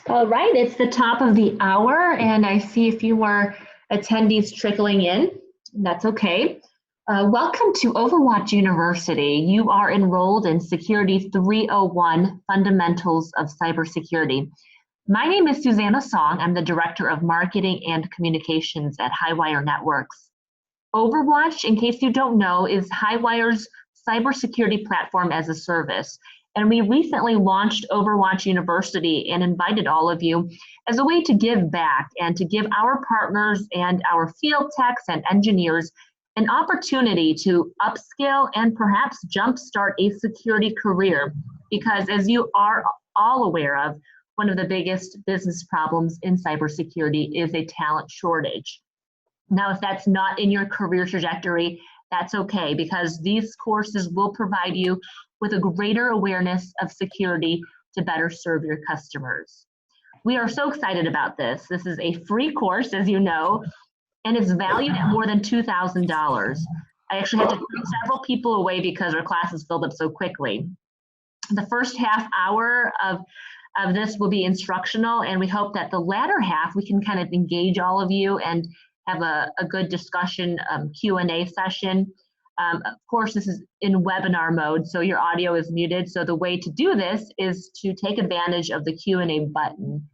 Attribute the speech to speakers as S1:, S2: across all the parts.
S1: All right, it's the top of the hour, and I see a few more attendees trickling in. That's okay. Welcome to Overwatch University. You are enrolled in Security 301 Fundamentals of Cybersecurity. My name is Susanna Song. I'm the Director of Marketing and Communications at Highwire Networks. Overwatch, in case you don't know, is Highwire's cybersecurity platform as a service. And we recently launched Overwatch University and invited all of you as a way to give back and to give our partners and our field techs and engineers an opportunity to upskill and perhaps jumpstart a security career. Because as you are all aware of, one of the biggest business problems in cybersecurity is a talent shortage. Now, if that's not in your career trajectory, that's okay, because these courses will provide you with a greater awareness of security to better serve your customers. We are so excited about this. This is a free course, as you know, and it's valued at more than $2,000. I actually had to turn several people away because our classes filled up so quickly. The first half hour of this will be instructional, and we hope that the latter half we can kind of engage all of you and have a good discussion Q&A session. Of course, this is in webinar mode, so your audio is muted. So the way to do this is to take advantage of the Q&A button.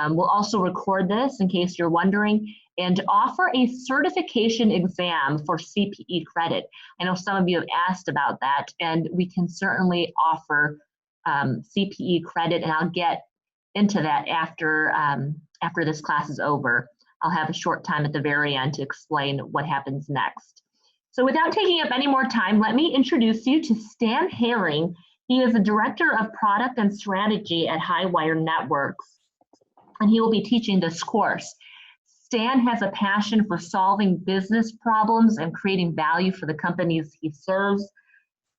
S1: We'll also record this in case you're wondering, and offer a certification exam for CPE credit. I know some of you have asked about that, and we can certainly offer CPE credit, and I'll get into that after this class is over. I'll have a short time at the very end to explain what happens next. So without taking up any more time, let me introduce you to Stan Herring. He is the Director of Product and Strategy at Highwire Networks, and he will be teaching this course. Stan has a passion for solving business problems and creating value for the companies he serves.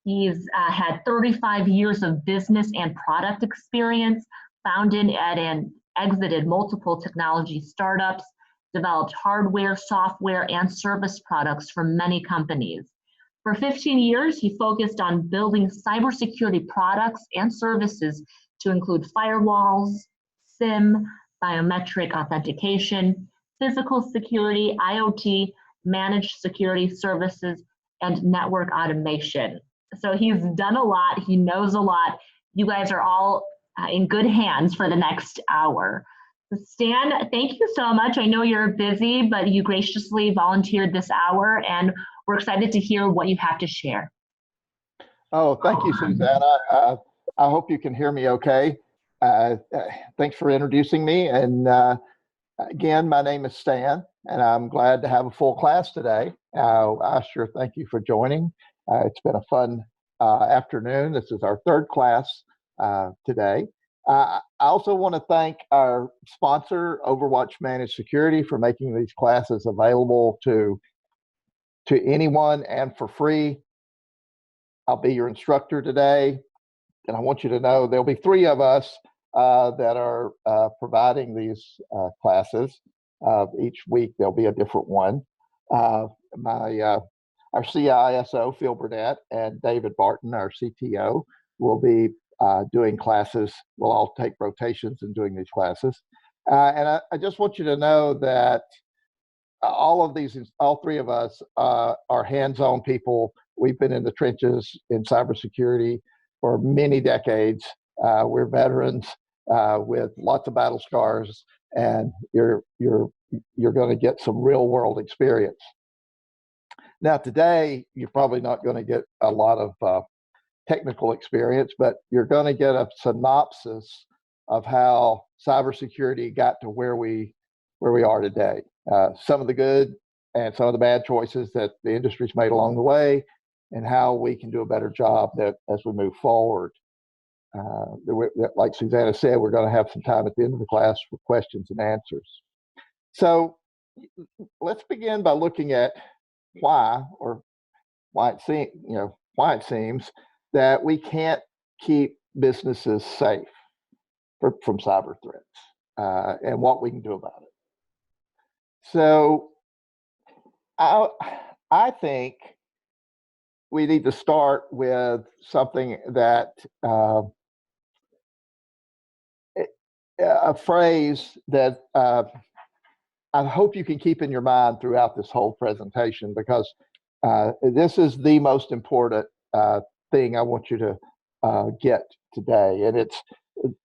S1: He's had 35 years of business and product experience, founded and exited multiple technology startups, developed hardware, software, and service products for many companies. For 15 years, he focused on building cybersecurity products and services to include firewalls, SIM, biometric authentication, physical security, IoT, managed security services, and network automation. So he's done a lot, he knows a lot. You guys are all in good hands for the next hour. Stan, thank you so much. I know you're busy, but you graciously volunteered this hour, and we're excited to hear what you have to share.
S2: Oh, thank you, Susanna. I hope you can hear me okay. Thanks for introducing me. And again, my name is Stan, and I'm glad to have a full class today. I sure thank you for joining. It's been a fun afternoon. This is our third class today. I also want to thank our sponsor, Overwatch Managed Security, for making these classes available to anyone and for free. I'll be your instructor today, and I want you to know there'll be three of us that are providing these classes. Each week there'll be a different one. Our CISO, Phil Burnett, and David Barton, our CTO, will be doing classes. We'll all take rotations in doing these classes. And I just want you to know that all three of us are hands-on people. We've been in the trenches in cybersecurity for many decades. We're veterans with lots of battle scars, and you're going to get some real-world experience. Now, today, you're probably not going to get a lot of technical experience, but you're going to get a synopsis of how cybersecurity got to where we are today. Some of the good and some of the bad choices that the industry's made along the way, and how we can do a better job as we move forward. Like Susanna said, we're going to have some time at the end of the class for questions and answers. So let's begin by looking at why it seems that we can't keep businesses safe from cyber threats, and what we can do about it. So I think we need to start with something that a phrase that I hope you can keep in your mind throughout this whole presentation, because this is the most important thing I want you to get today. And it's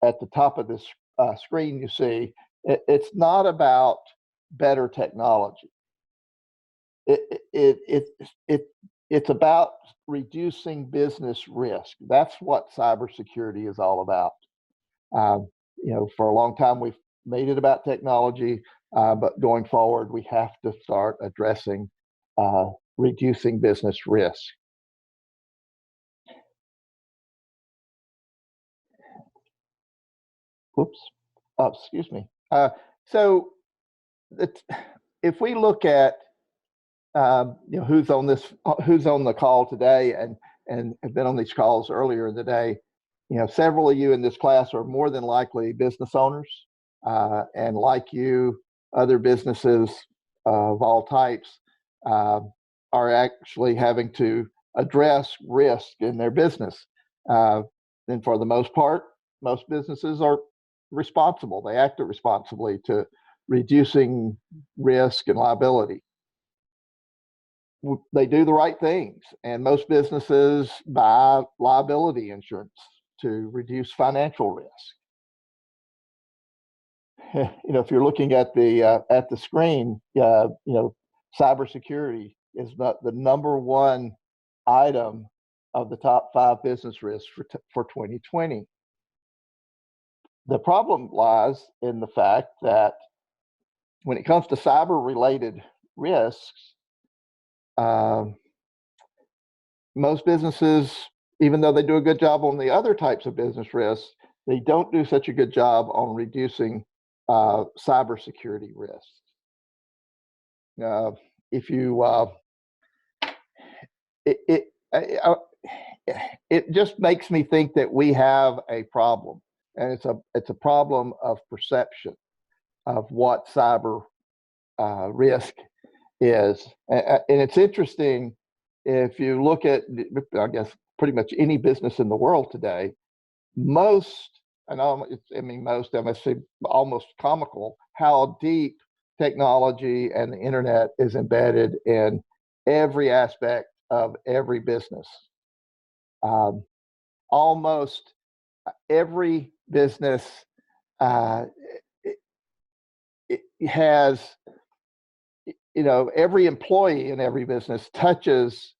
S2: at the top of this screen you see. It's not about better technology. It's about reducing business risk. That's what cybersecurity is all about. For a long time we've made it about technology, but going forward we have to start addressing reducing business risk. Whoops. Oh, excuse me. So if we look at who's on the call today and have been on these calls earlier in the day, several of you in this class are more than likely business owners, and like you, other businesses of all types are actually having to address risk in their business. And for the most part, most businesses are responsible. They act responsibly to reducing risk and liability. They do the right things, and most businesses buy liability insurance to reduce financial risk. If you're looking at the screen, cybersecurity is the #1 item of the top 5 business risks for 2020. The problem lies in the fact that when it comes to cyber-related risks, most businesses, even though they do a good job on the other types of business risks, they don't do such a good job on reducing cybersecurity risks. It just makes me think that we have a problem, and it's a problem of perception of what cyber risk is. And it's interesting, if you look at, I guess, pretty much any business in the world today, most, most, I must say, almost comical how deep technology and the internet is embedded in every aspect of every business. Almost every business it has, every employee in every business touches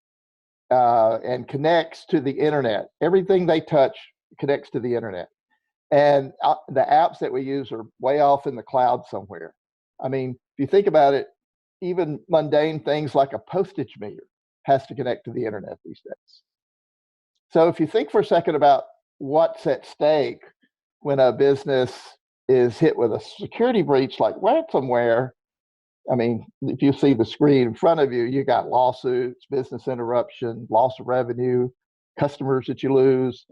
S2: and connects to the internet. Everything they touch connects to the internet. And the apps that we use are way off in the cloud somewhere. I mean, if you think about it, even mundane things like a postage meter has to connect to the internet these days. So if you think for a second about what's at stake when a business is hit with a security breach like ransomware, I mean, if you see the screen in front of you, you got lawsuits, business interruption, loss of revenue, customers that you lose,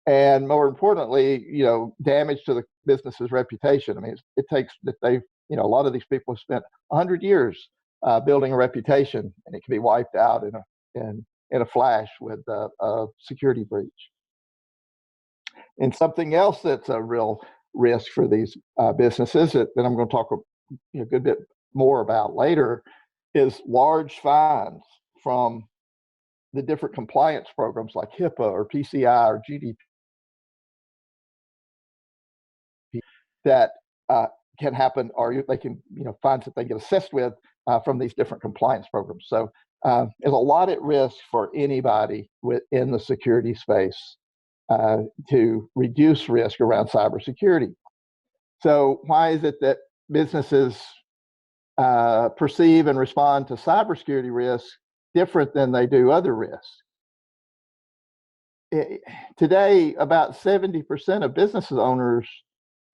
S2: and more importantly, damage to the business's reputation. I mean, it takes that they've, a lot of these people have spent 100 years building a reputation, and it can be wiped out in a flash with a security breach. And something else that's a real risk for these businesses that I'm going to talk a good bit more about later is large fines from the different compliance programs like HIPAA or PCI or GDPR that can happen, or they can, fines that they get assessed with from these different compliance programs. So there's a lot at risk for anybody within the security space to reduce risk around cybersecurity. So why is it that businesses perceive and respond to cybersecurity risks different than they do other risks? Today, about 70% of business owners,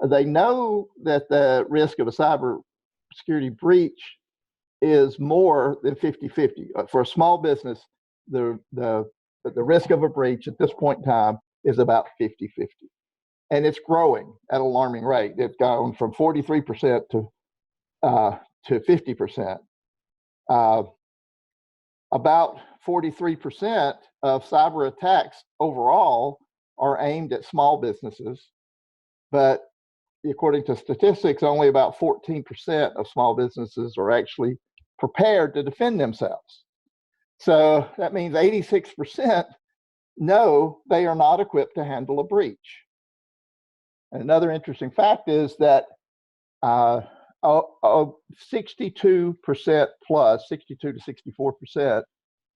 S2: they know that the risk of a cybersecurity breach is more than 50-50. For a small business, the risk of a breach at this point in time is about 50-50. And it's growing at an alarming rate. It's gone from 43% to 50%. About 43% of cyber attacks overall are aimed at small businesses, but according to statistics, only about 14% of small businesses are actually prepared to defend themselves. So that means 86% know they are not equipped to handle a breach. And another interesting fact is that 62% plus, 62 to 64%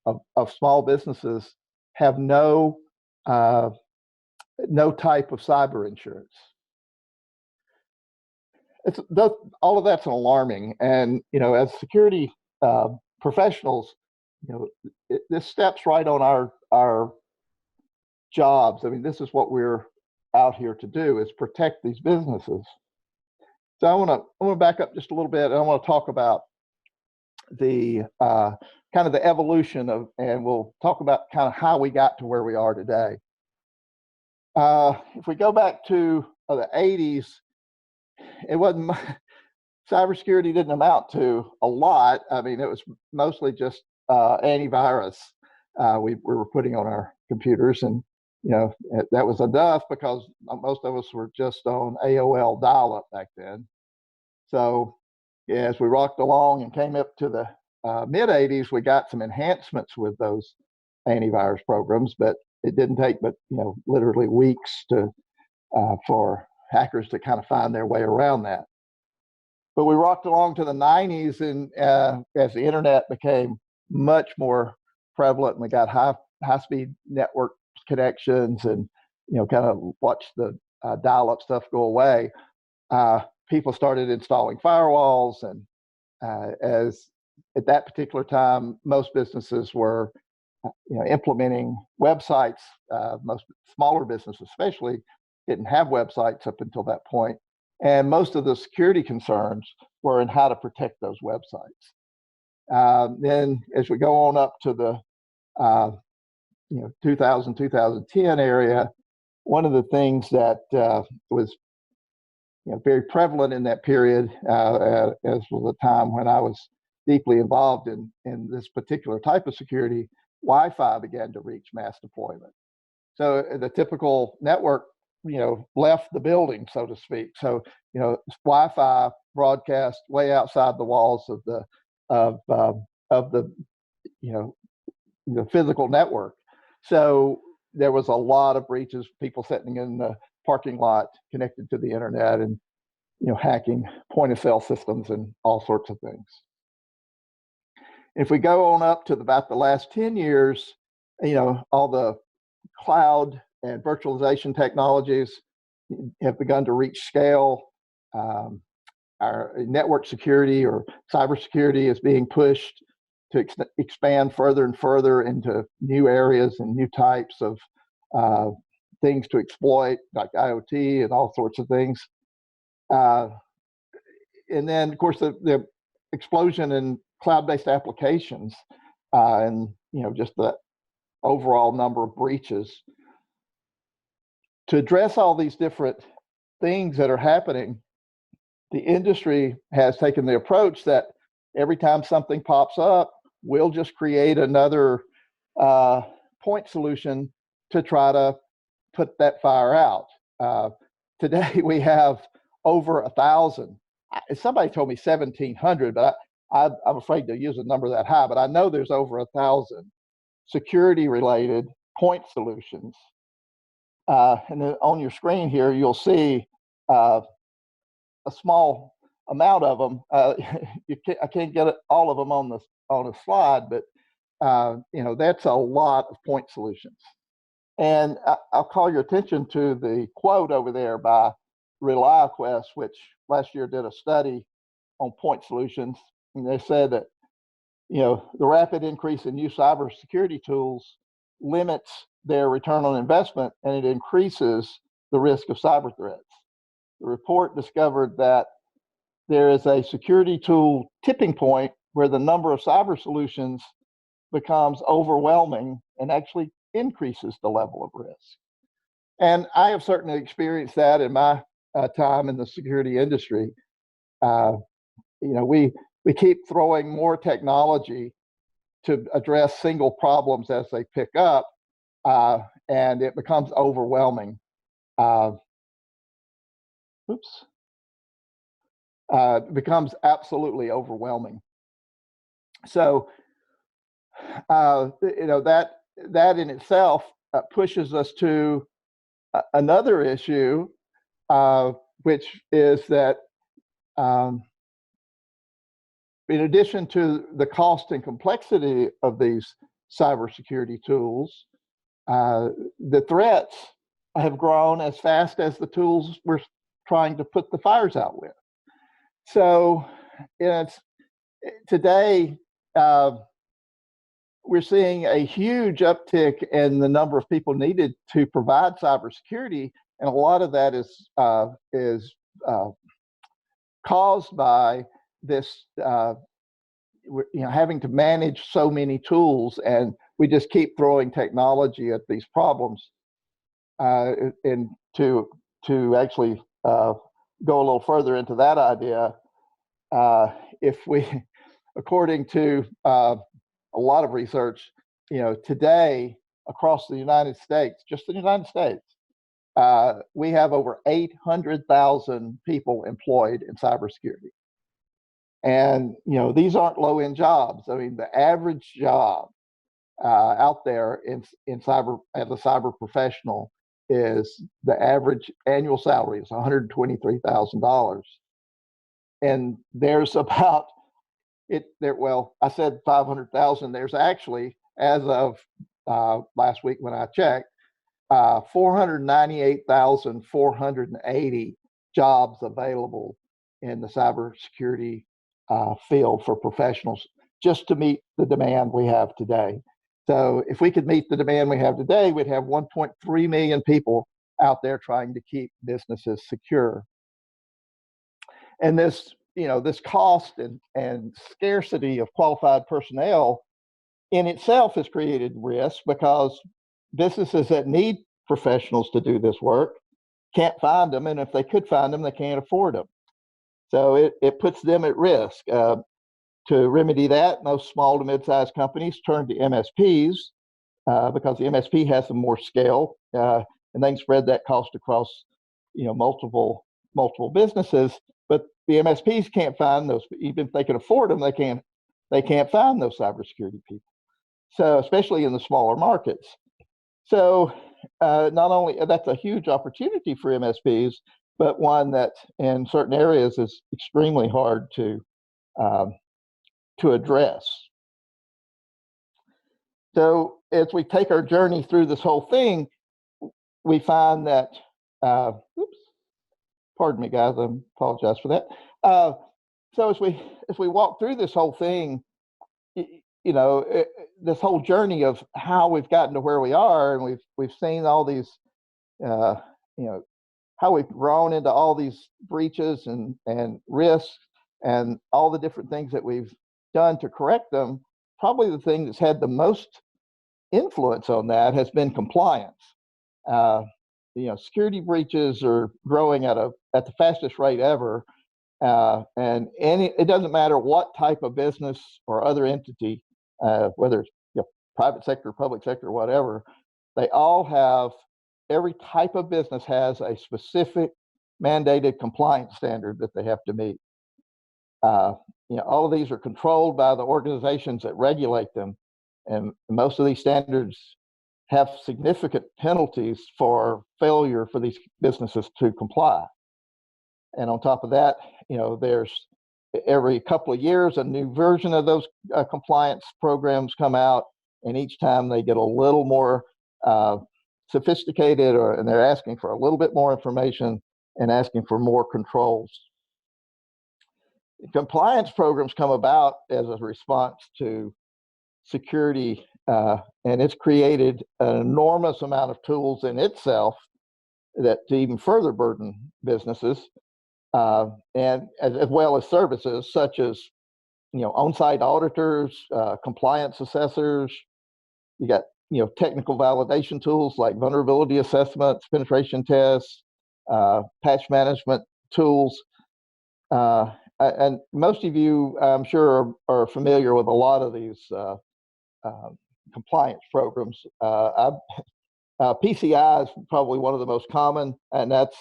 S2: of small businesses have no type of cyber insurance. All of that's alarming, and as security professionals, this steps right on our jobs. I mean, this is what we're out here to do, is protect these businesses. So I want to back up just a little bit, and I want to talk about the kind of the evolution of, and we'll talk about kind of how we got to where we are today. If we go back to the 80s, it wasn't cybersecurity didn't amount to a lot. I mean, it was mostly just antivirus we were putting on our computers, and that was enough because most of us were just on AOL dial-up back then. So as we rocked along and came up to the mid 80s, we got some enhancements with those antivirus programs, but it didn't take but literally weeks to for hackers to kind of find their way around that. But we rocked along to the 90s, and as the internet became much more prevalent, and we got high-speed network connections, and kind of watched the dial-up stuff go away. People started installing firewalls, and as at that particular time, most businesses were implementing websites. Most smaller businesses, especially, didn't have websites up until that point, and most of the security concerns were in how to protect those websites. Then, as we go on up to the 2000, 2010 area, one of the things that was very prevalent in that period, as was the time when I was deeply involved in this particular type of security, Wi-Fi began to reach mass deployment. So the typical network, left the building, so to speak. So Wi-Fi broadcast way outside the walls of the physical network. So there was a lot of breaches, people sitting in the parking lot connected to the internet, and hacking point of sale systems and all sorts of things. If we go on up to about the last 10 years, all the cloud and virtualization technologies have begun to reach scale. Our network security or cybersecurity is being pushed to expand further and further into new areas and new types of things to exploit, like IoT and all sorts of things. And then, of course, the explosion in cloud-based applications, and just the overall number of breaches. To address all these different things that are happening, the industry has taken the approach that every time something pops up, we'll just create another point solution to try to put that fire out. Today we have over 1,000. Somebody told me 1,700, but I'm afraid to use a number that high, but I know there's over 1,000 security-related point solutions. And then on your screen here, you'll see a small amount of them. I can't get all of them on a slide, but that's a lot of point solutions. And I'll call your attention to the quote over there by ReliaQuest, which last year did a study on point solutions, and they said that the rapid increase in new cybersecurity tools limits their return on investment, and it increases the risk of cyber threats. The report discovered that there is a security tool tipping point where the number of cyber solutions becomes overwhelming and actually increases the level of risk. And I have certainly experienced that in my time in the security industry. We keep throwing more technology to address single problems as they pick up, and it becomes overwhelming. Oops, becomes absolutely overwhelming. So, that in itself pushes us to another issue, which is that in addition to the cost and complexity of these cybersecurity tools, the threats have grown as fast as the tools we're trying to put the fires out with. So today, we're seeing a huge uptick in the number of people needed to provide cybersecurity, and a lot of that is caused by this, having to manage so many tools, and we just keep throwing technology at these problems. And to actually go a little further into that idea, if we, according to a lot of research, today across the United States, just the United States, we have over 800,000 people employed in cybersecurity. And these aren't low-end jobs. I mean, the average job out there in cyber as a cyber professional is the average annual salary is $123,000. And there's about well, I said 500,000. There's actually, as of last week when I checked, 498,480 jobs available in the cybersecurity field for professionals, just to meet the demand we have today. So if we could meet the demand we have today, we'd have 1.3 million people out there trying to keep businesses secure. And this cost and scarcity of qualified personnel in itself has created risk, because businesses that need professionals to do this work can't find them, and if they could find them, they can't afford them. So it puts them at risk. To remedy that, most small to mid-sized companies turn to MSPs because the MSP has some more scale, and they can spread that cost across multiple businesses. But the MSPs can't find those, even if they can afford them, they can't find those cybersecurity people. So especially in the smaller markets. So not only that's a huge opportunity for MSPs, but one that in certain areas is extremely hard to address. So as we take our journey through this whole thing, we find that, oops, pardon me, guys, I apologize for that. So as we walk through this whole thing, this whole journey of how we've gotten to where we are, and we've seen all these, how we've grown into all these breaches and risks and all the different things that we've done to correct them. Probably the thing that's had the most influence on that has been compliance. Security breaches are growing at the fastest rate ever, and it doesn't matter what type of business or other entity, whether it's private sector, public sector, whatever, every type of business has a specific mandated compliance standard that they have to meet. All of these are controlled by the organizations that regulate them, and most of these standards have significant penalties for failure for these businesses to comply. And on top of that, there's every couple of years a new version of those compliance programs come out, and each time they get a little more sophisticated, and they're asking for a little bit more information and asking for more controls. Compliance programs come about as a response to security, and it's created an enormous amount of tools in itself that to even further burden businesses, and as well as services such as on-site auditors, compliance assessors. You got technical validation tools like vulnerability assessments, penetration tests, patch management tools. And most of you, I'm sure, are familiar with a lot of these compliance programs. PCI is probably one of the most common, and that's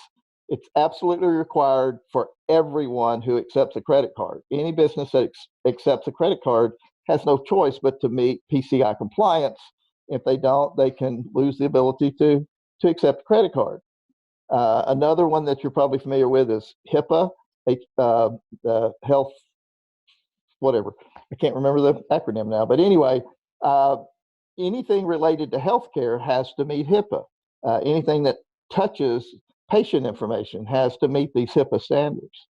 S2: It's absolutely required for everyone who accepts a credit card. Any business that accepts a credit card has no choice but to meet PCI compliance. If they don't, they can lose the ability to accept a credit card. Another one that you're probably familiar with is HIPAA, the health, whatever. I can't remember the acronym now, but anyway, anything related to healthcare has to meet HIPAA. Anything that touches patient information has to meet these HIPAA standards.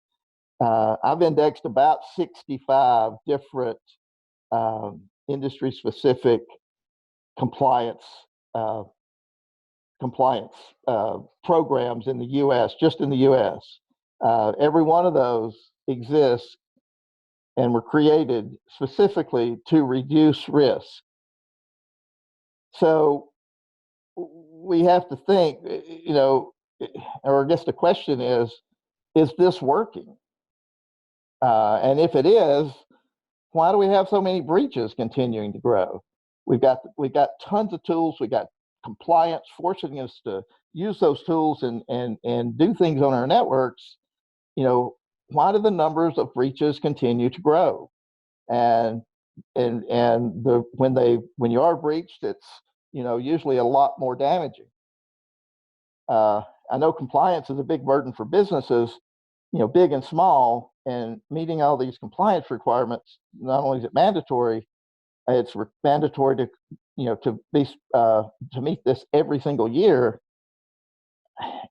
S2: I've indexed about 65 different industry-specific compliance programs in the U.S., just in the U.S. Every one of those exists and were created specifically to reduce risk. So we have to think, or I guess the question is this working? And if it is, why do we have so many breaches continuing to grow? We've got tons of tools. We got compliance forcing us to use those tools and do things on our networks. Why do the numbers of breaches continue to grow? And when you are breached, it's usually a lot more damaging. I know compliance is a big burden for businesses, big and small, and meeting all these compliance requirements. Not only is it mandatory, it's mandatory to meet this every single year.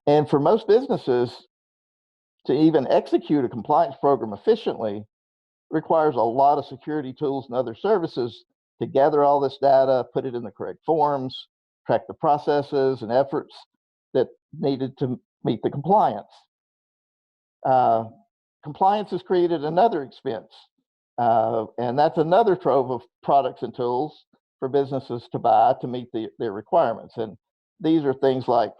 S2: And for most businesses to even execute a compliance program efficiently requires a lot of security tools and other services to gather all this data, put it in the correct forms, track the processes and efforts that needed to meet the compliance. Compliance has created another expense, and that's another trove of products and tools for businesses to buy to meet their requirements. And these are things like,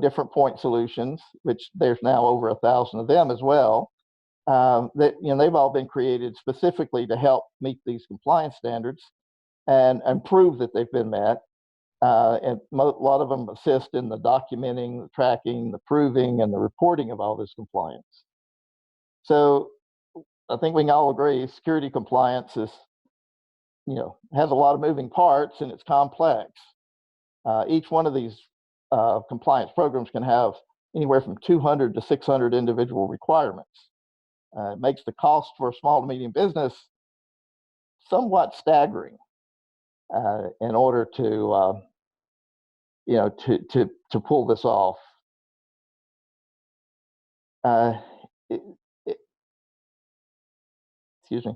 S2: different point solutions, which there's now over 1,000 of them as well. That they've all been created specifically to help meet these compliance standards and prove that they've been met. And a lot of them assist in the documenting, the tracking, the proving, and the reporting of all this compliance. So I think we can all agree security compliance is, has a lot of moving parts and it's complex. Each one of these compliance programs can have anywhere from 200 to 600 individual requirements. It makes the cost for a small to medium business somewhat staggering in order to pull this off. Excuse me.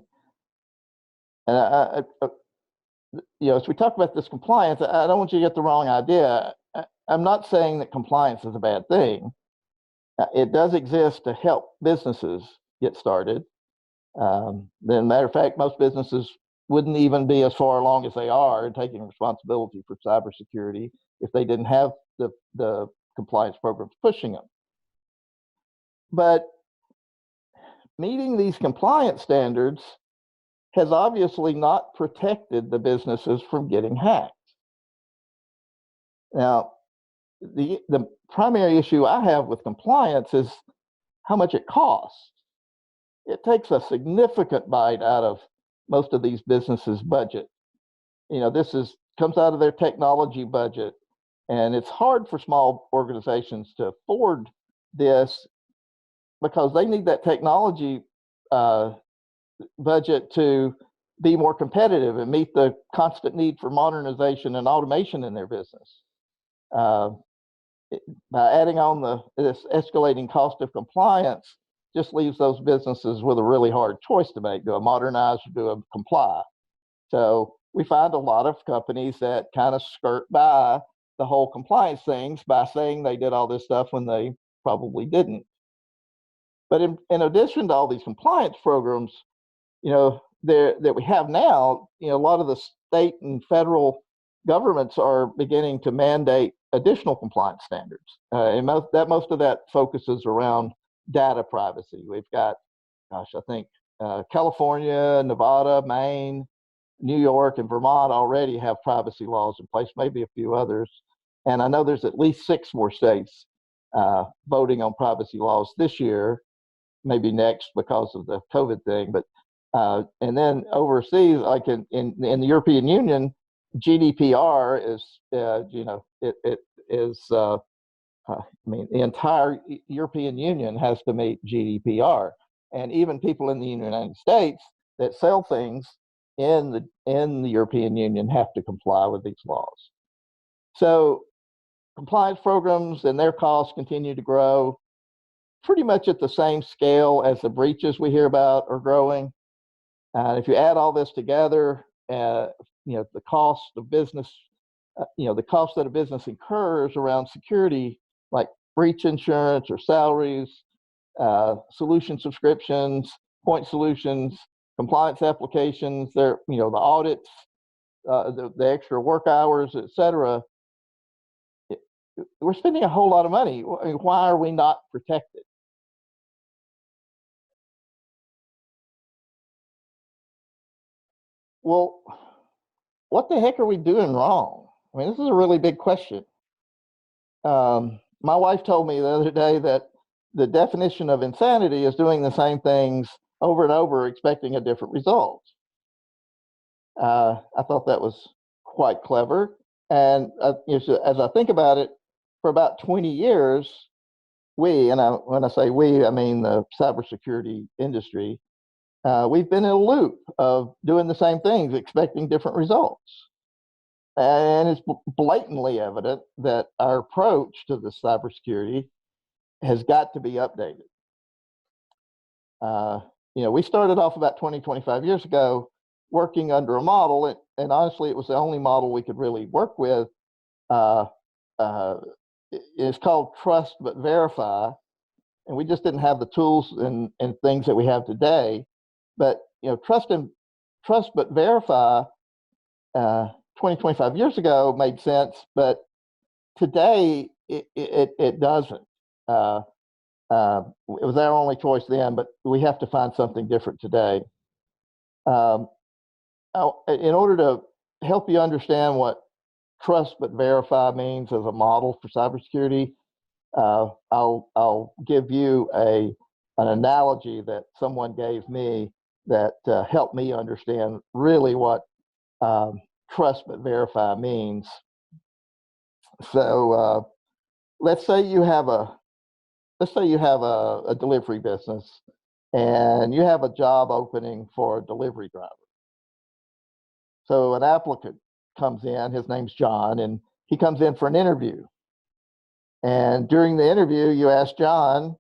S2: And as we talk about this compliance, I don't want you to get the wrong idea. I'm not saying that compliance is a bad thing. It does exist to help businesses get started. Matter of fact, most businesses wouldn't even be as far along as they are in taking responsibility for cybersecurity if they didn't have the compliance programs pushing them. But meeting these compliance standards has obviously not protected the businesses from getting hacked. Now, the primary issue I have with compliance is how much it costs. It takes a significant bite out of most of these businesses' budget. This comes out of their technology budget, and it's hard for small organizations to afford this because they need that technology budget to be more competitive and meet the constant need for modernization and automation in their business. By adding on this escalating cost of compliance just leaves those businesses with a really hard choice to make. Do I modernize or do I comply? So we find a lot of companies that kind of skirt by the whole compliance things by saying they did all this stuff when they probably didn't. But in addition to all these compliance programs, that we have now, a lot of the state and federal governments are beginning to mandate additional compliance standards. And most of that focuses around data privacy. We've got, I think California, Nevada, Maine, New York, and Vermont already have privacy laws in place, maybe a few others. And I know there's at least 6 more states voting on privacy laws this year, maybe next because of the COVID thing. But and then overseas, like in the European Union, GDPR is it is I mean, the entire European Union has to meet GDPR, and even people in the United States that sell things in the European Union have to comply with these laws. So compliance programs and their costs continue to grow pretty much at the same scale as the breaches we hear about are growing. And if you add all this together, the cost of business, the cost that a business incurs around security, like breach insurance or salaries, solution subscriptions, point solutions, compliance applications, the audits, the extra work hours, et cetera. We're spending a whole lot of money. Why are we not protected? Well, what the heck are we doing wrong? I mean, this is a really big question. My wife told me the other day that the definition of insanity is doing the same things over and over, expecting a different result. I thought that was quite clever. And as I think about it, for about 20 years, when I say we, I mean the cybersecurity industry, we've been in a loop of doing the same things, expecting different results. And it's blatantly evident that our approach to the cybersecurity has got to be updated. We started off about 25 years ago working under a model, and honestly, it was the only model we could really work with. It's called trust but verify, and we just didn't have the tools and things that we have today. But trust but verify 25 years ago made sense, but today it doesn't. It was our only choice then, but we have to find something different today. In order to help you understand what trust but verify means as a model for cybersecurity, I'll give you an analogy that someone gave me that helped me understand really what trust but verify means. So let's say you have a delivery business and you have a job opening for a delivery driver. So an applicant comes in, his name's John, and he comes in for an interview. And during the interview, you ask John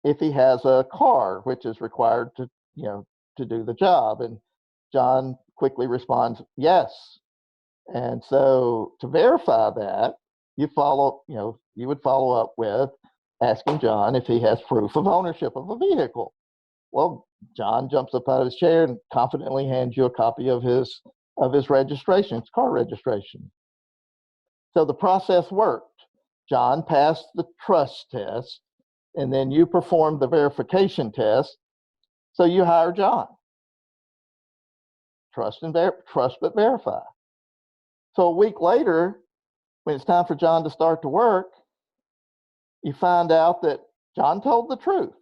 S2: if he has a car, which is required to do the job. And John quickly responds, yes. And so to verify that, you would follow up with asking John if he has proof of ownership of a vehicle. Well, John jumps up out of his chair and confidently hands you a copy of his registration, his car registration. So the process worked. John passed the trust test, and then you performed the verification test. So you hire John. Trust but verify. So a week later, when it's time for John to start to work, you find out that John told the truth.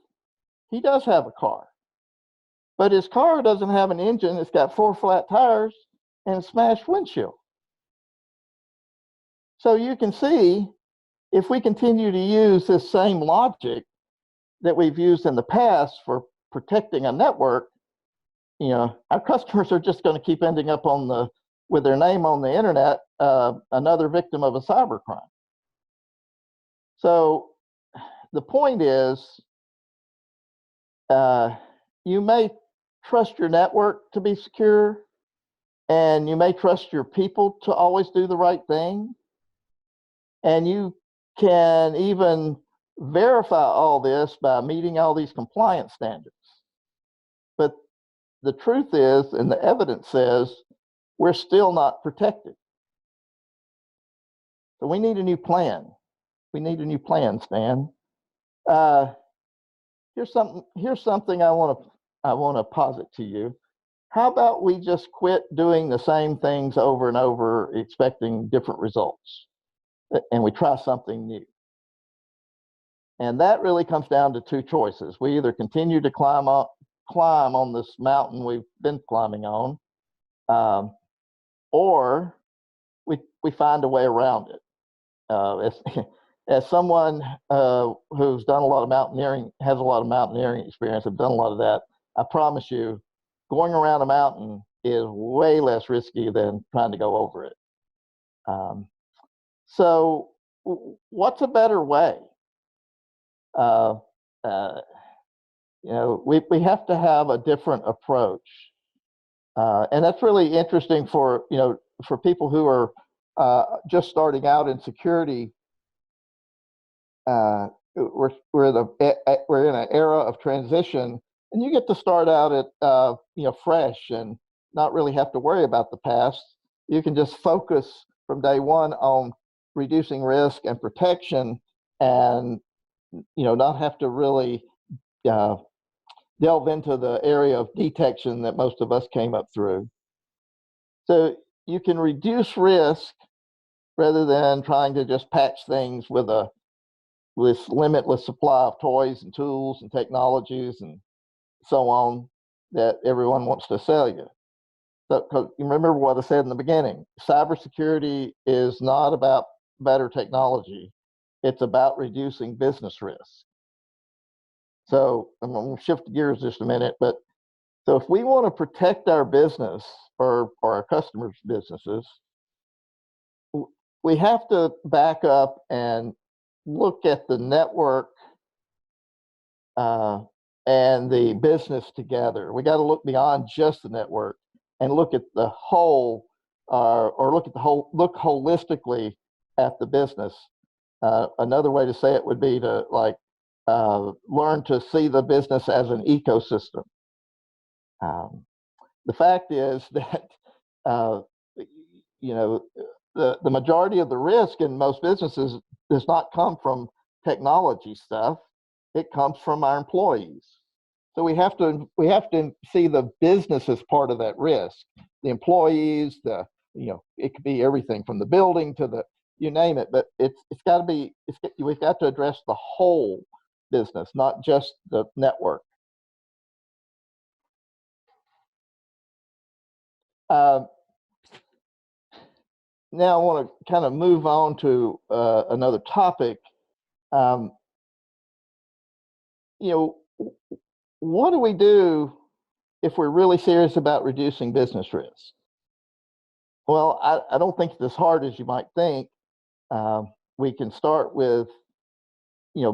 S2: He does have a car, but his car doesn't have an engine. It's got 4 flat tires and a smashed windshield. So you can see, if we continue to use this same logic that we've used in the past for protecting a network, our customers are just going to keep ending up with their name on the internet, another victim of a cybercrime. So the point is, you may trust your network to be secure, and you may trust your people to always do the right thing, and you can even verify all this by meeting all these compliance standards. But the truth is, and the evidence says, we're still not protected. So we need a new plan. We need a new plan, Stan. Here's something I want to posit to you. How about we just quit doing the same things over and over, expecting different results, and we try something new? And that really comes down to two choices. We either continue to climb on this mountain we've been climbing on, or we find a way around it. As someone who's done a lot of mountaineering, has a lot of mountaineering experience, have done a lot of that, I promise you, going around a mountain is way less risky than trying to go over it. So what's a better way? We have to have a different approach. And that's really interesting for, for people who are just starting out in security. We're in an era of transition, and you get to start out at fresh and not really have to worry about the past. You can just focus from day one on reducing risk and protection, and not have to really delve into the area of detection that most of us came up through. So you can reduce risk rather than trying to just patch things with this limitless supply of toys and tools and technologies and so on that everyone wants to sell you. So, 'cause you remember what I said in the beginning, cybersecurity is not about better technology. It's about reducing business risk. So I'm going to shift gears just a minute, but so if we want to protect our business or our customers' businesses, we have to back up and look at the network and the business together. We got to look beyond just the network and look at the whole, or look holistically at the business. Another way to say it would be to learn to see the business as an ecosystem. The fact is that the majority of the risk in most businesses does not come from technology stuff. It comes from our employees. So we have to see the business as part of that risk. The employees, it could be everything from the building to the, you name it, but we've got to address the whole business, not just the network. Now I want to kind of move on to another topic. What do we do if we're really serious about reducing business risk? Well, I don't think it's as hard as you might think. We can start with,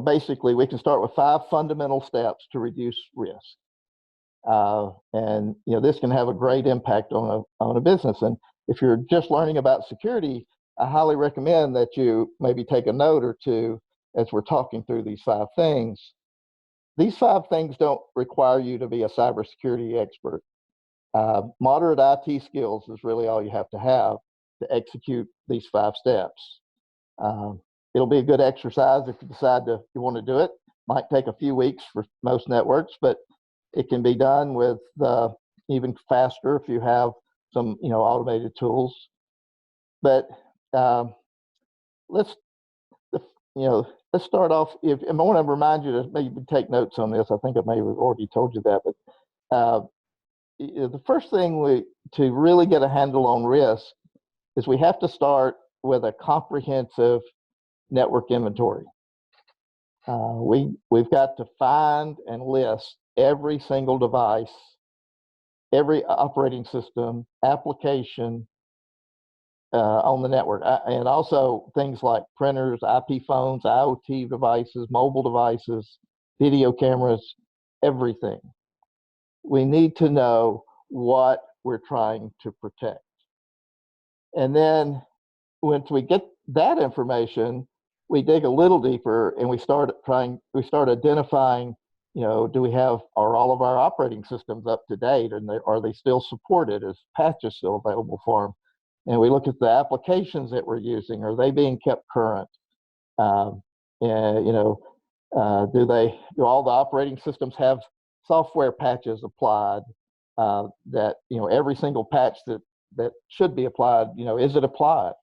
S2: basically we can start with 5 fundamental steps to reduce risk. And this can have a great impact on a business. And if you're just learning about security, I highly recommend that you maybe take a note or two as we're talking through these 5 things. These 5 things don't require you to be a cybersecurity expert. Moderate IT skills is really all you have to execute these 5 steps. It'll be a good exercise if you decide you want to do it. Might take a few weeks for most networks, but it can be done with even faster if you have some automated tools. But let's start off. I want to remind you to maybe take notes on this. I think I may have already told you that, but the first thing to really get a handle on risk is we have to start with a comprehensive network inventory. We've got to find and list every single device, every operating system, application on the network, and also things like printers, IP phones, IoT devices, mobile devices, video cameras, everything. We need to know what we're trying to protect. And then once we get that information, we dig a little deeper and we start identifying, are all of our operating systems up to date, and are they still supported? Is patches still available for them? And we look at the applications that we're using. Are they being kept current? Do all the operating systems have software patches applied? That every single patch that should be applied, is it applied?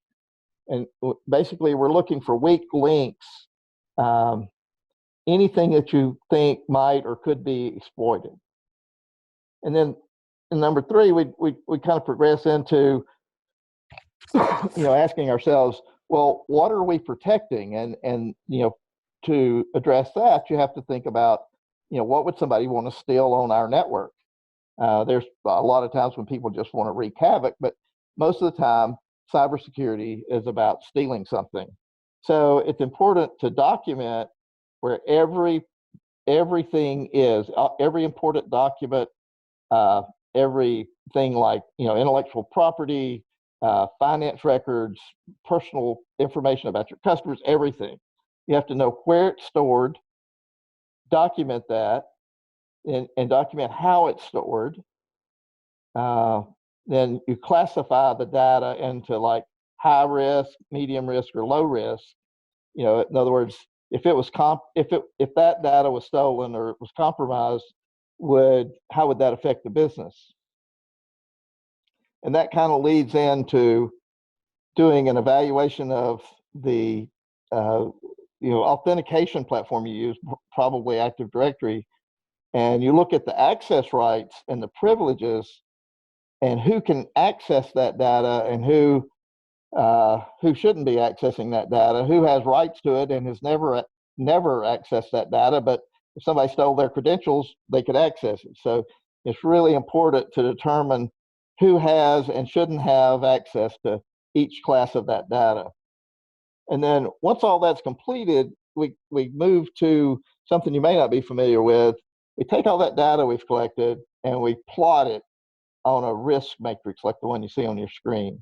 S2: And basically, we're looking for weak links anything that you think might or could be exploited. And then in number three, we kind of progress into asking ourselves, well, what are we protecting? And to address that, you have to think about, what would somebody want to steal on our network? There's a lot of times when people just want to wreak havoc, but most of the time, cybersecurity is about stealing something. So it's important to document where everything is, every important document, everything like intellectual property, finance records, personal information about your customers, everything. You have to know where it's stored, document that, and document how it's stored. Then you classify the data into like high risk, medium risk, or low risk. In other words, if it was if that data was stolen or was compromised, how would that affect the business? And that kind of leads into doing an evaluation of the authentication platform you use, probably Active Directory, and you look at the access rights and the privileges and who can access that data and who shouldn't be accessing that data, who has rights to it and has never accessed that data, but if somebody stole their credentials, they could access it. So it's really important to determine who has and shouldn't have access to each class of that data. And then once all that's completed, we move to something you may not be familiar with. We take all that data we've collected and we plot it on a risk matrix like the one you see on your screen.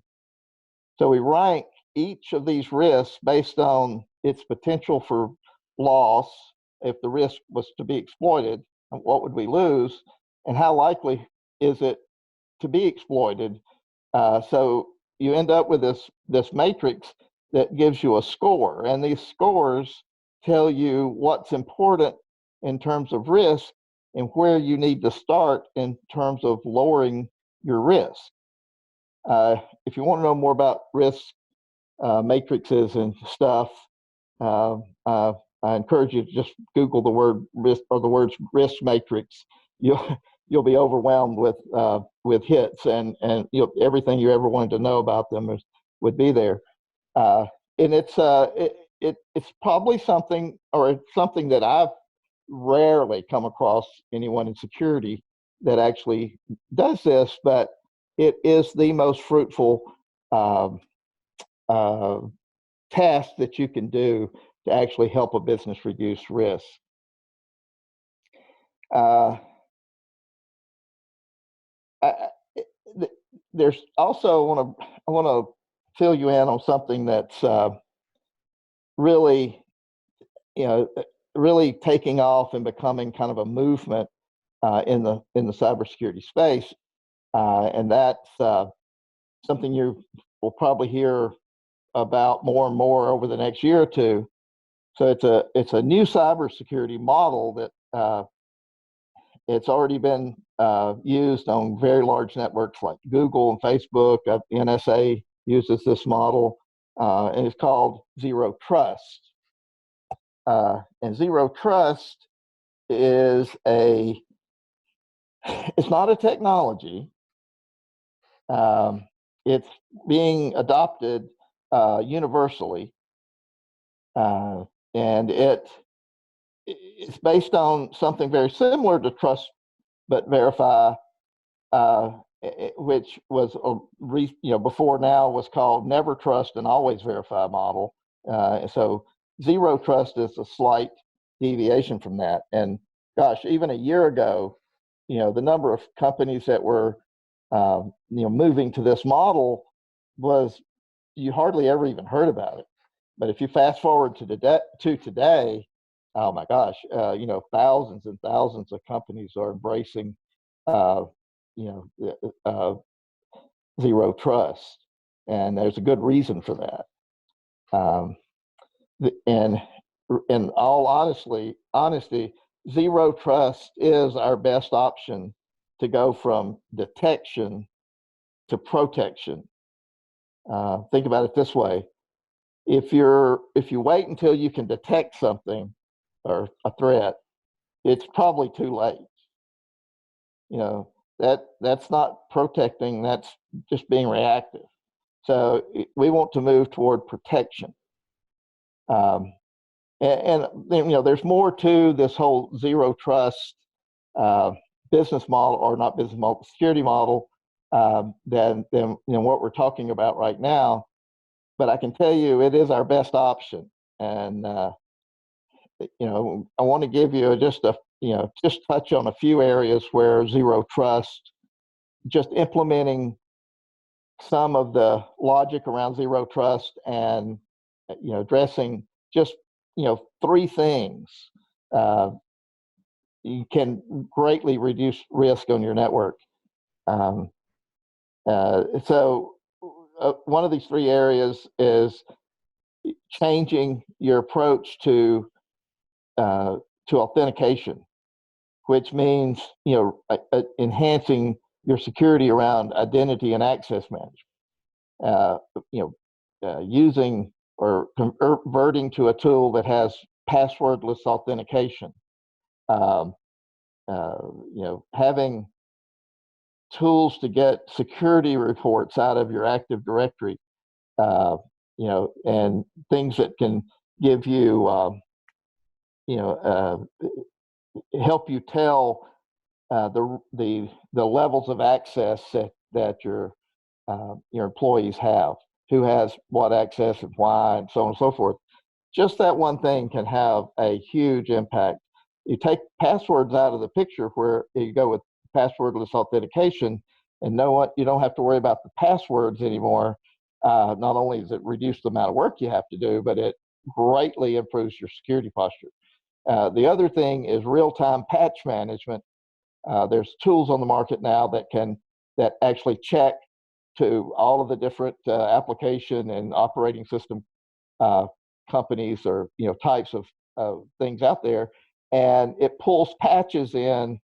S2: So we rank each of these risks based on its potential for loss. If the risk was to be exploited, what would we lose? And how likely is it to be exploited? So you end up with this matrix that gives you a score. And these scores tell you what's important in terms of risk and where you need to start in terms of lowering your risk. If you want to know more about risk matrices and stuff, I encourage you to just Google the word risk or the words risk matrix. You'll be overwhelmed with hits, and everything you ever wanted to know about them would be there. And it's probably something, or it's something that I've rarely come across anyone in security that actually does this, but it is the most fruitful task that you can do to actually help a business reduce risk. There's also, I want to fill you in on something that's really taking off and becoming kind of a movement in the cybersecurity space, and that's something you will probably hear about more and more over the next year or two. So it's a new cybersecurity model that it's already been used on very large networks like Google and Facebook. NSA uses this model, and it's called Zero Trust. And Zero Trust is it's not a technology. It's being adopted universally, and it's based on something very similar to Trust but Verify, which was before now was called Never Trust and Always Verify model. So Zero Trust is a slight deviation from that. And gosh, even a year ago, the number of companies that were moving to this model was, you hardly ever even heard about it. But if you fast forward to today, oh my gosh, thousands and thousands of companies are embracing, Zero Trust, and there's a good reason for that. And in all honesty, Zero Trust is our best option to go from detection to protection. Think about it this way: if you wait until you can detect something, or a threat, it's probably too late. That's not protecting, that's just being reactive. So we want to move toward protection. And there's more to this whole zero trust business model, or not business model, security model, than what we're talking about right now. But I can tell you, it is our best option. And I want to give you just touch on a few areas where zero trust, just implementing some of the logic around zero trust, and addressing just three things. You can greatly reduce risk on your network. So one of these three areas is changing your approach to authentication, which means enhancing your security around identity and access management. Using or converting to a tool that has passwordless authentication. Having tools to get security reports out of your Active Directory, and things that can give you, help you tell the levels of access that your employees have, who has what access and why, and so on and so forth. Just that one thing can have a huge impact. You take passwords out of the picture, where you go with passwordless authentication, and you don't have to worry about the passwords anymore. Not only does it reduce the amount of work you have to do, but it greatly improves your security posture. The other thing is real-time patch management. There's tools on the market now that actually check to all of the different application and operating system companies, or types of things out there, and it pulls patches in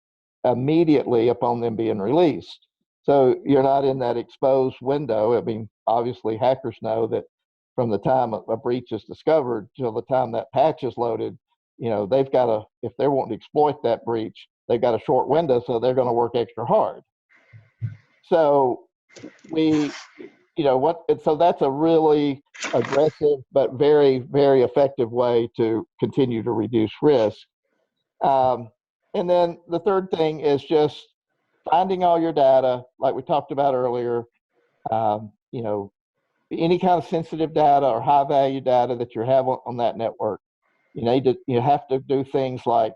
S2: immediately upon them being released. So you're not in that exposed window. I mean, obviously hackers know that from the time a breach is discovered till the time that patch is loaded, they've got to, if they're wanting to exploit that breach, they've got a short window, so they're going to work extra hard. So so that's a really aggressive but very, very effective way to continue to reduce risk. And then the third thing is just finding all your data, like we talked about earlier. Any kind of sensitive data or high value data that you have on that network. You have to do things like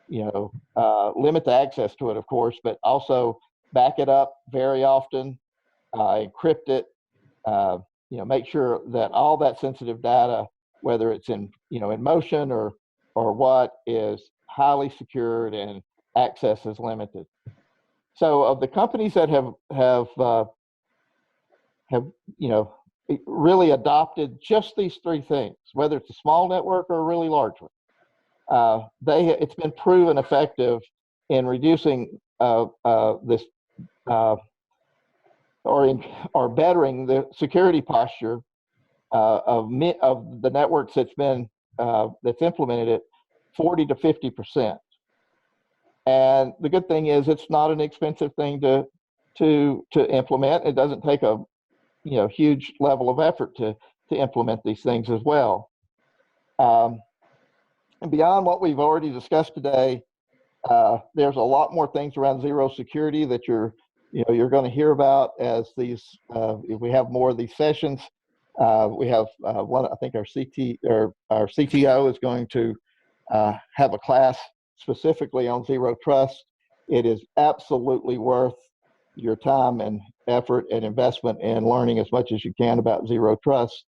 S2: limit the access to it, of course, but also back it up very often, encrypt it. Make sure that all that sensitive data, whether it's in motion or what, is highly secured and access is limited. So of the companies that have really adopted just these three things, whether it's a small network or a really large one, it's been proven effective in reducing this or bettering the security posture of the networks that's implemented it 40 to 50%. And the good thing is, it's not an expensive thing to implement. It doesn't take a huge level of effort to implement these things as well. And beyond what we've already discussed today, there's a lot more things around zero security that you're going to hear about as if we have more of these sessions. We have one. I think our CTO is going to have a class specifically on zero trust. It is absolutely worth your time and effort and investment in learning as much as you can about zero trust.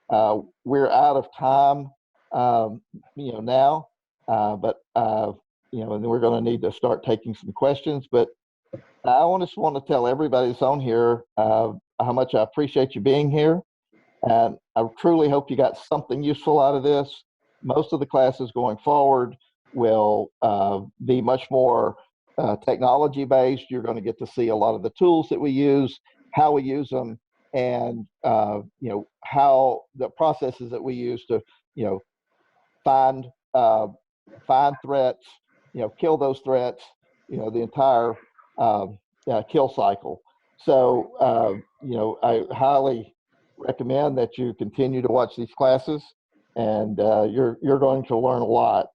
S2: We're out of time, now, but and we're going to need to start taking some questions. But I just want to tell everybody that's on here how much I appreciate you being here, and I truly hope you got something useful out of this. Most of the classes going forward will be much more technology based. You're going to get to see a lot of the tools that we use, how we use them, and how the processes that we use to find find threats, kill those threats, the entire kill cycle. So, I highly recommend that you continue to watch these classes, and you're going to learn a lot.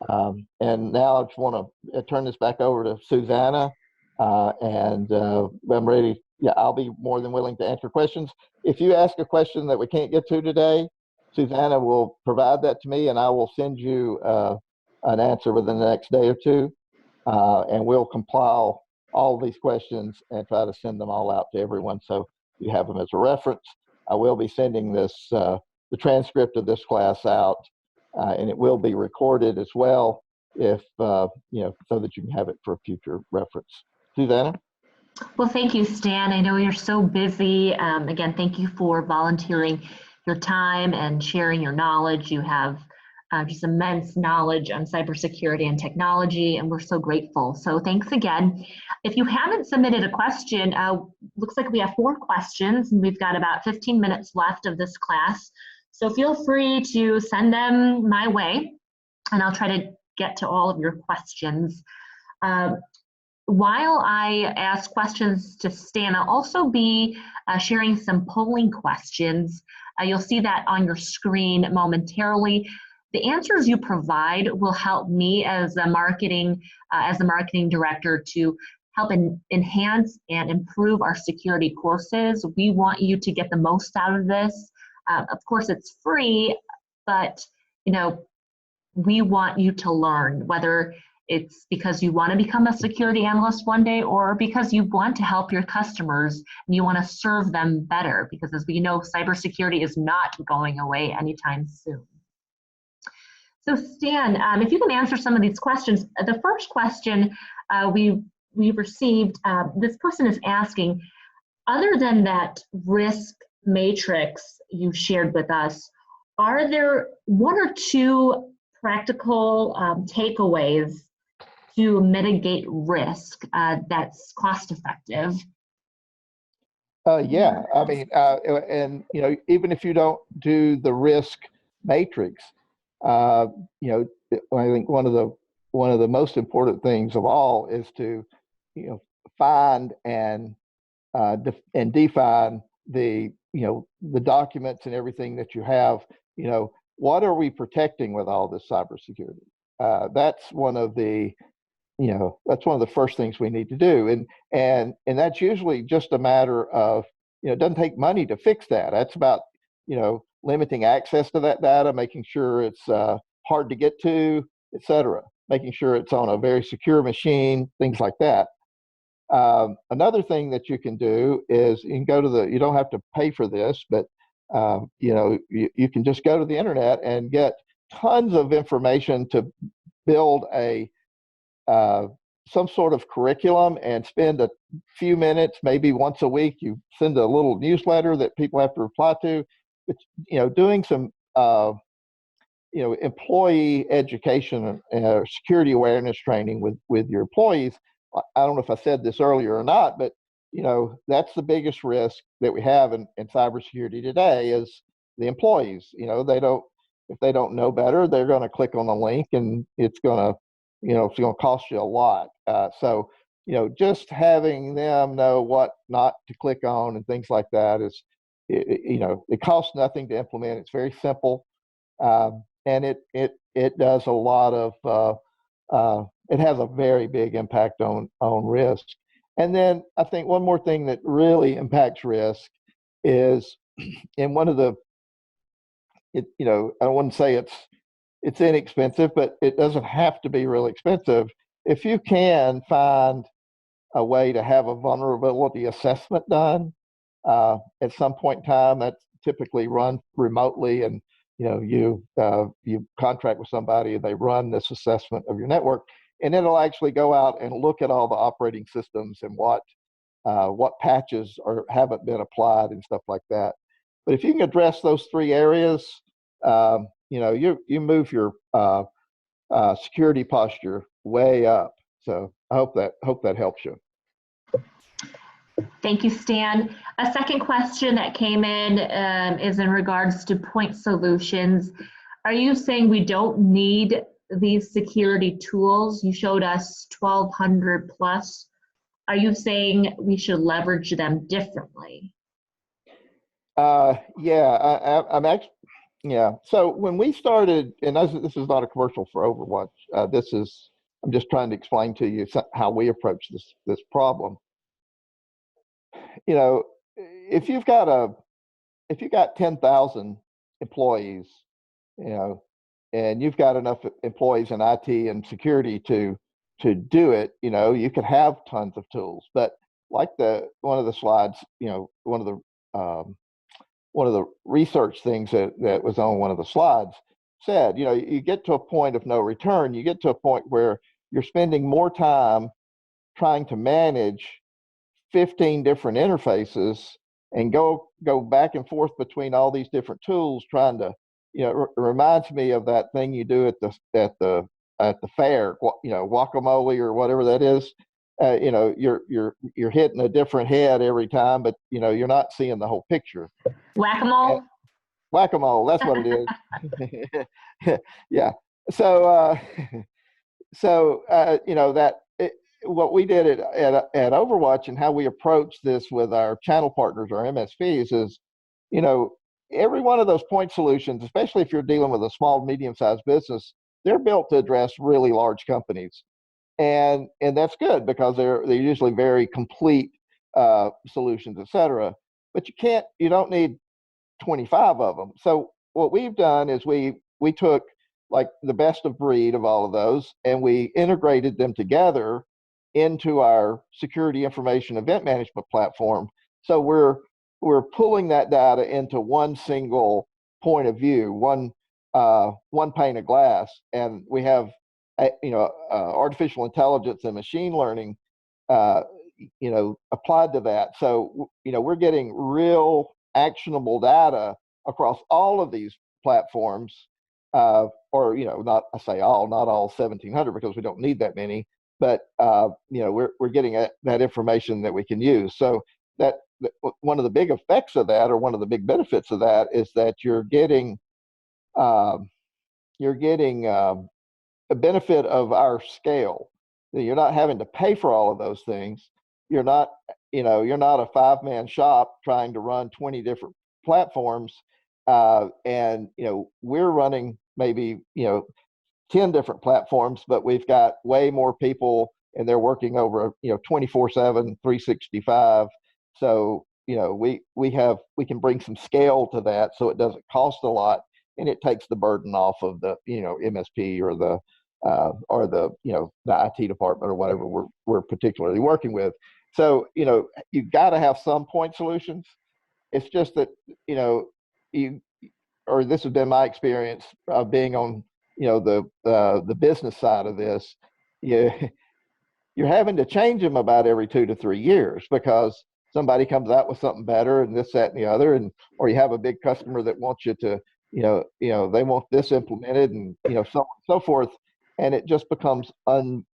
S2: And now I just want to turn this back over to Susanna, and I'm ready. Yeah, I'll be more than willing to answer questions. If you ask a question that we can't get to today, Susanna will provide that to me, and I will send you an answer within the next day or two, and we'll compile all of these questions and try to send them all out to everyone so you have them as a reference. I will be sending this, the transcript of this class out, and it will be recorded as well, if so that you can have it for future reference. Susanna?
S1: Well, thank you, Stan. I know you're so busy. Again, thank you for volunteering your time and sharing your knowledge. You have just immense knowledge on cybersecurity and technology, and we're so grateful. So thanks again. If you haven't submitted a question, looks like we have 4 questions, and we've got about 15 minutes left of this class. So feel free to send them my way, and I'll try to get to all of your questions. While I ask questions to Stan, I'll also be sharing some polling questions. You'll see that on your screen momentarily. The answers you provide will help me as the marketing director to help enhance and improve our security courses. We want you to get the most out of this. Of course, it's free, but we want you to learn, whether it's because you want to become a security analyst one day, or because you want to help your customers and you want to serve them better, because as we know, cybersecurity is not going away anytime soon. So Stan, if you can answer some of these questions. The first question we received, this person is asking, other than that risk matrix you shared with us, are there 1 or 2 practical takeaways to mitigate risk that's cost effective?
S2: Yeah, I mean, and even if you don't do the risk matrix, I think one of the most important things of all is to find and define the the documents and everything that you have. What are we protecting with all this cybersecurity? That's one of the that's one of the first things we need to do, and that's usually just a matter of it doesn't take money to fix that. That's about limiting access to that data, making sure it's hard to get to, etc. Making sure it's on a very secure machine, things like that. Another thing that you can do is you can go to you don't have to pay for this, but you can just go to the internet and get tons of information to build a some sort of curriculum, and spend a few minutes, maybe once a week. You send a little newsletter that people have to reply to. But doing some employee education and security awareness training with your employees. I don't know if I said this earlier or not, but that's the biggest risk that we have in cybersecurity today is the employees. If they don't know better, they're going to click on a link, and it's going to cost you a lot. So just having them know what not to click on and things like that is, it costs nothing to implement. It's very simple, and it does a lot of it has a very big impact on risk. And then I think one more thing that really impacts risk is in one of the I wouldn't say it's inexpensive, but it doesn't have to be really expensive. If you can find a way to have a vulnerability assessment done at some point in time, that's typically run remotely, and you contract with somebody, and they run this assessment of your network, and it'll actually go out and look at all the operating systems and what patches haven't been applied and stuff like that. But if you can address those 3 areas, you move your security posture way up. So I hope that helps you.
S1: Thank you, Stan. A second question that came in is in regards to point solutions. Are you saying we don't need these security tools? You showed us 1,200 plus. Are you saying we should leverage them differently?
S2: Yeah, I'm actually, yeah. So when we started, and this is not a commercial for Overwatch. I'm just trying to explain to you how we approach this problem. You know, if you've got 10,000 employees, you know, and you've got enough employees in IT and security to do it, you know, you could have tons of tools. But like one of the slides, you know, one of the research things that was on one of the slides said, you know, you get to a point of no return. You get to a point where you're spending more time trying to manage 15 different interfaces and go back and forth between all these different tools trying to, you know, it reminds me of that thing you do at the fair, you know, guacamole or whatever that is. You know, you're hitting a different head every time, but you know, you're not seeing the whole picture.
S1: Whack-a-mole?
S2: Whack-a-mole, that's what it is. Yeah. So you know, what we did at Overwatch and how we approach this with our channel partners, our MSPs, is, you know, every one of those point solutions, especially if you're dealing with a small, medium-sized business, they're built to address really large companies, and that's good because they're usually very complete solutions, et cetera. But you don't need 25 of them. So what we've done is we took like the best of breed of all of those, and we integrated them together into our security information event management platform. So we're pulling that data into one single point of view, one pane of glass, and we have you know, artificial intelligence and machine learning you know, applied to that. So you know, we're getting real actionable data across all of these platforms, or you know, not all 1,700 because we don't need that many, but you know, we're getting that information that we can use. So that one of the big effects of that, or one of the big benefits of that, is that you're getting um, a benefit of our scale. You're not having to pay for all of those things. You're not, you know, you're not a five-man shop trying to run 20 different platforms. And, you know, we're running maybe, you know, 10 different platforms, but we've got way more people and they're working over, you know, 24/7, 365. So, you know, we can bring some scale to that so it doesn't cost a lot, and it takes the burden off of the, you know, MSP or the you know, the IT department or whatever we're particularly working with. So, you know, you've got to have some point solutions. It's just that, you know, you or this has been my experience of being on, you know, the business side of this. You you're having to change them about every 2 to 3 years because somebody comes out with something better and this, that, and the other, and or you have a big customer that wants you to, you know, they want this implemented, and you know, so on and so forth, and it just becomes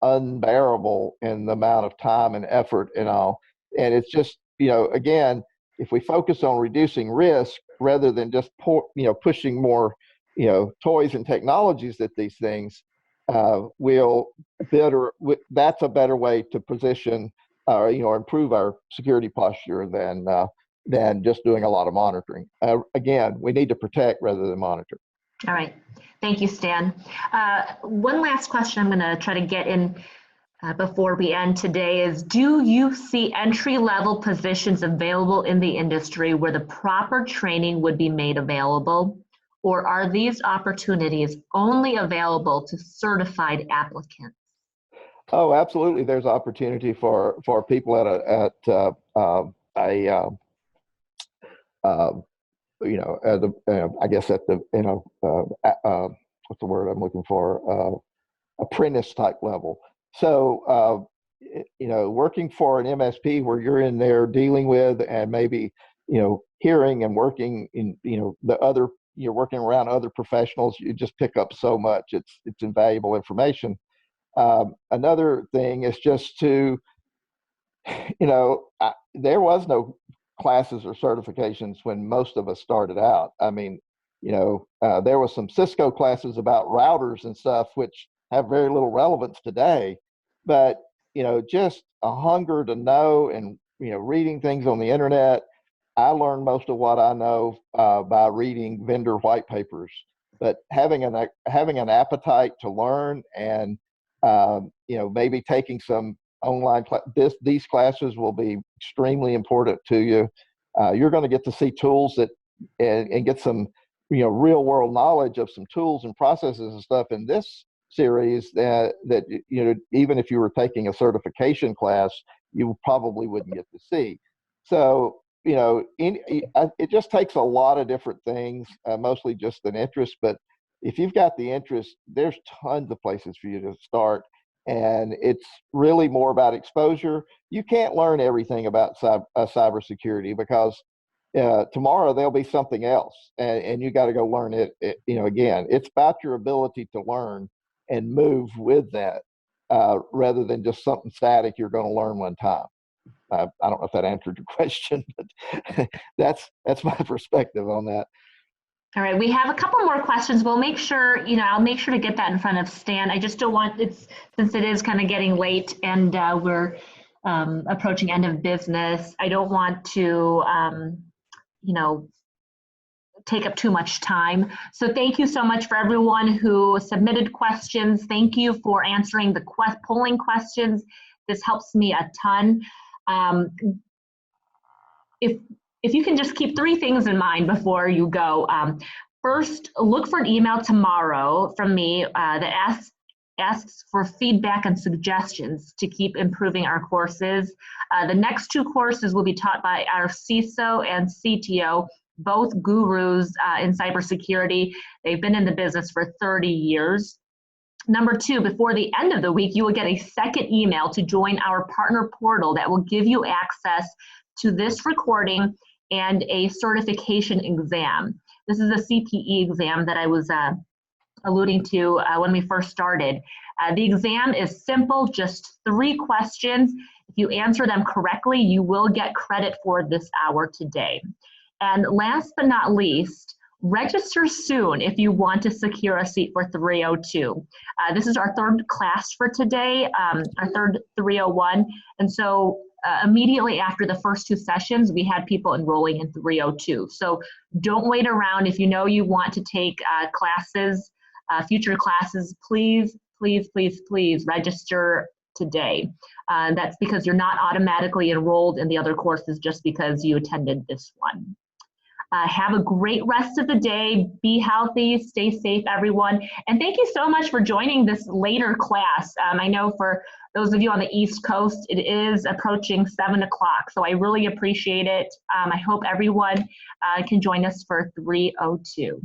S2: unbearable in the amount of time and effort and all. And it's just, you know, again, if we focus on reducing risk rather than just pushing more, you know, toys and technologies at these things, will that's a better way to position, you know, improve our security posture than just doing a lot of monitoring. Again, we need to protect rather than monitor.
S1: All right. Thank you, Stan. One last question I'm going to try to get in before we end today is, do you see entry-level positions available in the industry where the proper training would be made available? Or are these opportunities only available to certified applicants?
S2: Oh, absolutely. There's opportunity for people at you know, at the, I guess at the, you know, what's the word I'm looking for? Apprentice type level. So, you know, working for an MSP where you're in there dealing with and maybe, you know, hearing and working in, you know, you're working around other professionals, you just pick up so much. It's invaluable information. Another thing is just to, you know, there was no classes or certifications when most of us started out. I mean, There was some Cisco classes about routers and stuff, which have very little relevance today, but, just a hunger to know and, reading things on the internet. I learned most of what I know by reading vendor white papers, but having an appetite to learn and, maybe taking some online these classes will be extremely important to you. You're going to get to see tools that and get some real world knowledge of some tools and processes and stuff in this series that even if you were taking a certification class, you probably wouldn't get to see. So it just takes a lot of different things, mostly just an interest. But if you've got the interest, there's tons of places for you to start. And it's really more about exposure. You can't learn everything about cybersecurity because tomorrow there'll be something else, and you got to go learn it. Again, it's about your ability to learn and move with that, rather than just something static you're going to learn one time. I don't know if that answered your question, but that's my perspective on that.
S1: All right, we have a couple more questions. We'll make sure, I'll make sure to get that in front of Stan. I just don't want since it is kind of getting late and we're approaching end of business. I don't want to, take up too much time. So thank you so much for everyone who submitted questions. Thank you for answering the polling questions. This helps me a ton. If you can just keep 3 things in mind before you go. First, look for an email tomorrow from me that asks for feedback and suggestions to keep improving our courses. The next 2 courses will be taught by our CISO and CTO, both gurus in cybersecurity. They've been in the business for 30 years. Number 2, before the end of the week, you will get a second email to join our partner portal that will give you access to this recording and a certification exam. This is a CPE exam that I was alluding to when we first started. The exam is simple, just 3 questions. If you answer them correctly, you will get credit for this hour today. And last but not least, register soon if you want to secure a seat for 302. This is our 3rd class for today, our 3rd 301. And so immediately after the first 2 sessions, we had people enrolling in 302. So don't wait around. If you know you want to take classes, future classes, please register today. That's because you're not automatically enrolled in the other courses just because you attended this one. Have a great rest of the day. Be healthy, stay safe, everyone. And thank you so much for joining this later class. I know for those of you on the East Coast, it is approaching 7 o'clock. So I really appreciate it. I hope everyone can join us for 302.